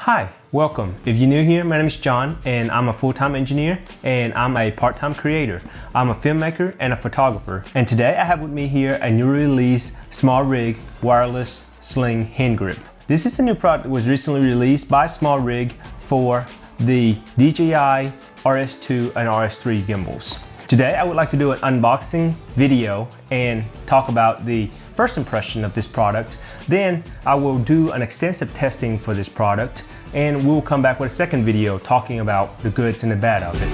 Hi, welcome. If you're new here, my name is John and I'm a full-time engineer and I'm a part-time creator. I'm a filmmaker and a photographer. And today I have with me here a new release SmallRig wireless sling hand grip. This is a new product that was recently released by SmallRig for the DJI RS2 and RS3 gimbals. Today I would like to do an unboxing video and talk about the first impression of this product. Then I will do an extensive testing for this product and we'll come back with a second video talking about the goods and the bad of it.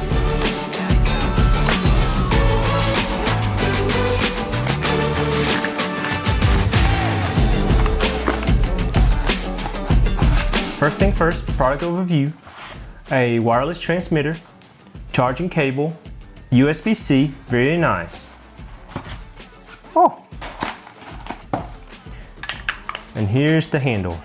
First thing first, product overview. A wireless transmitter, charging cable, USB-C, very nice. Oh! And here's the handle.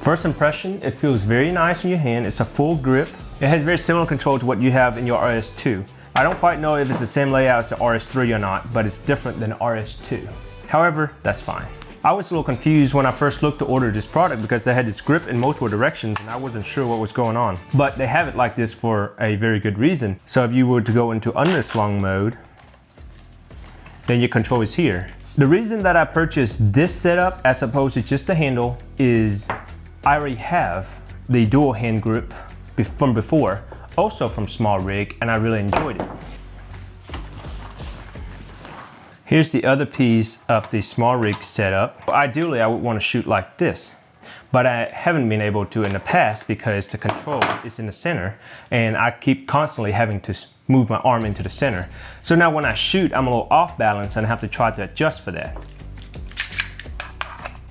First impression, it feels very nice in your hand. It's a full grip. It has very similar control to what you have in your RS2. I don't quite know if it's the same layout as the RS3 or not, but it's different than the RS2. However, that's fine. I was a little confused when I first looked to order this product because they had this grip in multiple directions and I wasn't sure what was going on. But they have it like this for a very good reason. So if you were to go into underslung mode, then your control is here. The reason that I purchased this setup as opposed to just the handle is I already have the dual hand grip from before, also from SmallRig, and I really enjoyed it. Here's the other piece of the SmallRig setup. Ideally, I would want to shoot like this, but I haven't been able to in the past because the control is in the center and I keep constantly having to move my arm into the center. So now when I shoot, I'm a little off balance and I have to try to adjust for that.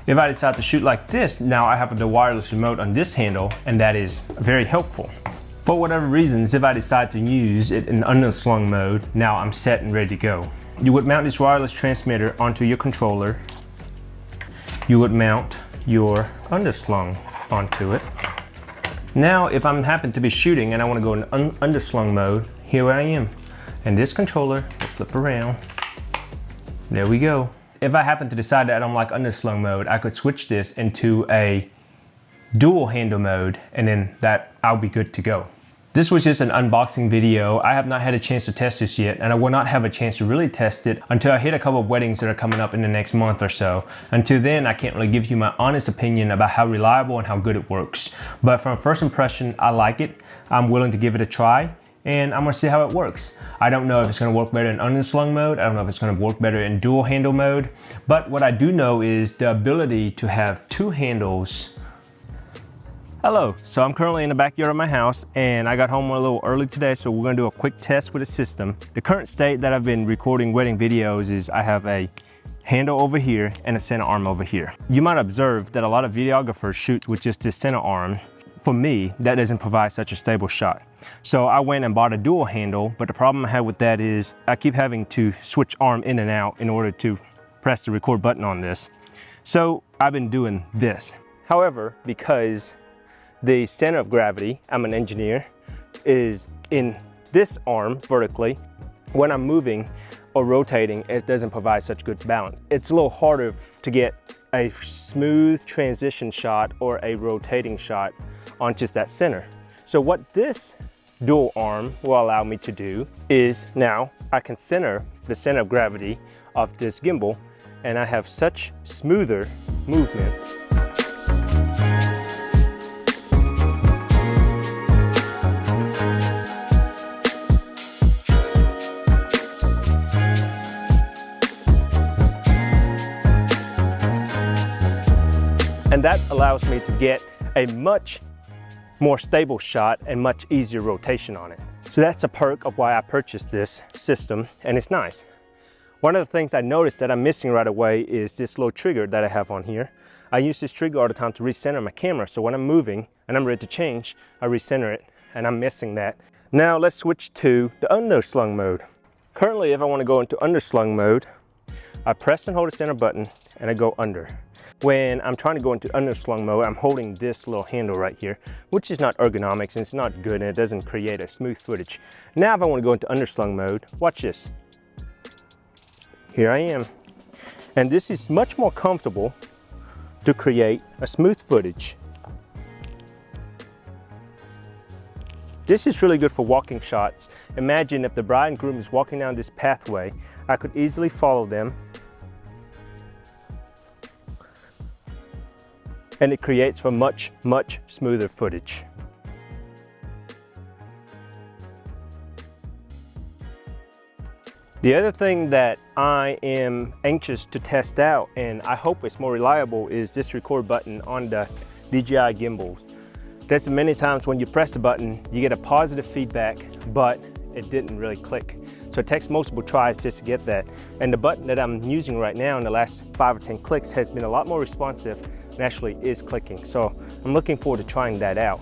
If I decide to shoot like this, now I have the wireless remote on this handle and that is very helpful. For whatever reasons, if I decide to use it in underslung mode, now I'm set and ready to go. You would mount this wireless transmitter onto your controller. You would mount your underslung onto it. Now, if I happen to be shooting and I want to go in underslung mode, here I am. And this controller will flip around. There we go. If I happen to decide that I don't like underslung mode, I could switch this into a dual handle mode and then I'll be good to go. This was just an unboxing video. I have not had a chance to test this yet, and I will not have a chance to really test it until I hit a couple of weddings that are coming up in the next month or so. Until then, I can't really give you my honest opinion about how reliable and how good it works. But from first impression, I like it. I'm willing to give it a try, and I'm gonna see how it works. I don't know if it's gonna work better in underslung mode. I don't know if it's gonna work better in dual handle mode. But what I do know is the ability to have two handles. Hello, so I'm currently in the backyard of my house and I got home a little early today, so we're gonna do a quick test with the system. The current state that I've been recording wedding videos is I have a handle over here and a center arm over here. You might observe that a lot of videographers shoot with just this center arm. For me, that doesn't provide such a stable shot. So I went and bought a dual handle, but the problem I have with that is I keep having to switch arm in and out in order to press the record button on this. So I've been doing this. However, because the center of gravity, I'm an engineer, is in this arm vertically. When I'm moving or rotating, it doesn't provide such good balance. It's a little harder to get a smooth transition shot or a rotating shot on just that center. So what this dual arm will allow me to do is now I can center the center of gravity of this gimbal and I have such smoother movement. And that allows me to get a much more stable shot and much easier rotation on it. So that's a perk of why I purchased this system, and it's nice. One of the things I noticed that I'm missing right away is this little trigger that I have on here. I use this trigger all the time to recenter my camera, so when I'm moving and I'm ready to change, I recenter it, and I'm missing that. Now let's switch to the underslung mode. Currently, if I want to go into underslung mode, I press and hold the center button and I go under. When I'm trying to go into underslung mode, I'm holding this little handle right here, which is not ergonomics and it's not good and it doesn't create a smooth footage. Now if I want to go into underslung mode, watch this. Here I am. And this is much more comfortable to create a smooth footage. This is really good for walking shots. Imagine if the bride and groom is walking down this pathway, I could easily follow them. And it creates for much smoother footage. The other thing that I am anxious to test out, and I hope it's more reliable, is this record button on the DJI gimbals. There's been many times when you press the button, you get a positive feedback, but it didn't really click. So it takes multiple tries just to get that. And the button that I'm using right now in the last 5 or 10 clicks has been a lot more responsive and actually is clicking. So I'm looking forward to trying that out.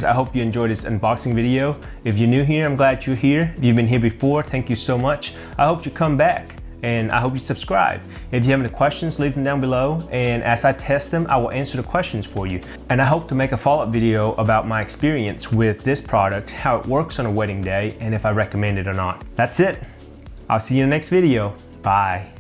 I hope you enjoyed this unboxing video. If you're new here, I'm glad you're here. If you've been here before, thank you so much. I hope you come back. And I hope you subscribe. If you have any questions, leave them down below, and as I test them, I will answer the questions for you. And I hope to make a follow-up video about my experience with this product, how it works on a wedding day, and if I recommend it or not. That's it. I'll see you in the next video. Bye.